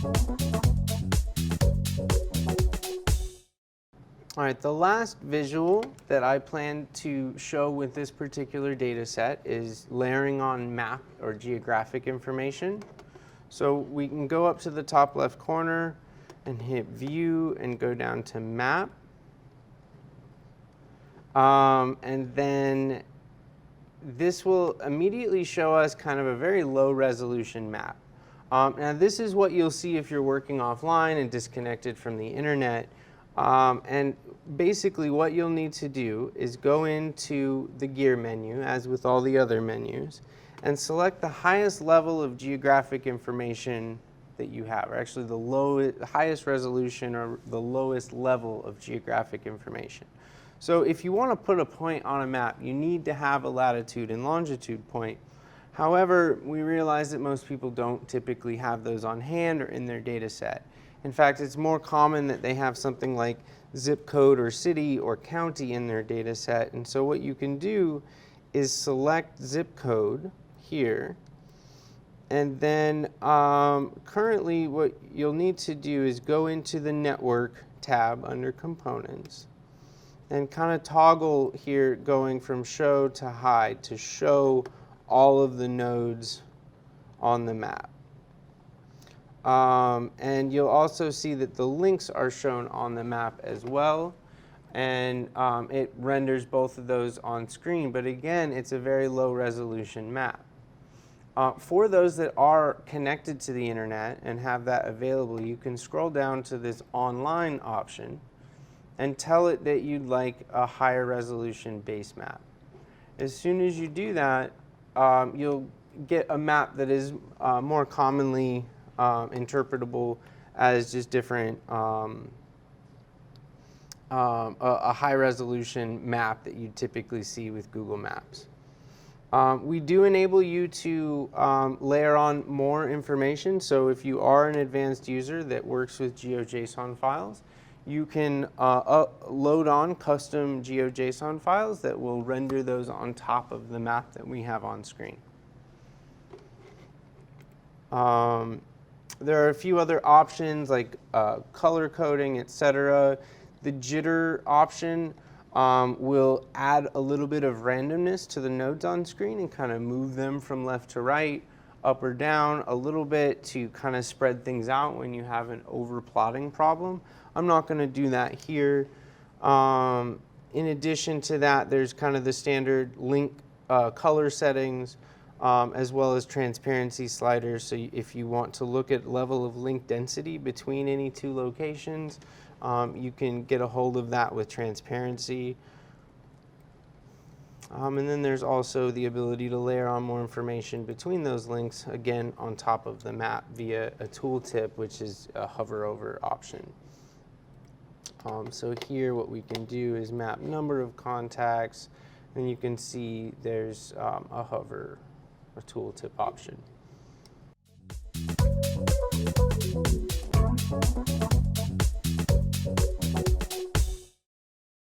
All right, the last visual that I plan to show with this particular data set is layering on map or geographic information. So we can go up to the top left corner and hit View and go down to Map. And then this will immediately show us kind of a very low resolution map. Now this is what you'll see if you're working offline and disconnected from the internet. And basically what you'll need to do is go into the gear menu, as with all the other menus, and select the highest level of geographic information that you have, or actually the highest resolution or the lowest level of geographic information. So if you want to put a point on a map, you need to have a latitude and longitude point. However, we realize that most people don't typically have those on hand or in their data set. In fact, it's more common that they have something like zip code or city or county in their data set. And so what you can do is select zip code here. And then currently what you'll need to do is go into the network tab under components and kind of toggle here going from show to hide to show all of the nodes on the map. And you'll also see that the links are shown on the map as well, and it renders both of those on screen, but again, it's a very low resolution map. For those that are connected to the internet and have that available, you can scroll down to this online option and tell it that you'd like a higher resolution base map. As soon as you do that, you'll get a map that is more commonly interpretable as just different, a high resolution map that you typically see with Google Maps. We do enable you to layer on more information. So if you are an advanced user that works with GeoJSON files, you can load on custom GeoJSON files that will render those on top of the map that we have on screen. There are a few other options like color coding, etc. The jitter option will add a little bit of randomness to the nodes on screen and kind of move them from left to right, up or down a little bit to kind of spread things out when you have an overplotting problem. I'm not going to do that here. In addition to that, there's kind of the standard link color settings, as well as transparency sliders. So if you want to look at level of link density between any two locations, you can get a hold of that with transparency. And then there's also the ability to layer on more information between those links, again, on top of the map via a tooltip, which is a hover over option. So here what we can do is map number of contacts, and you can see there's a hover, a tooltip option.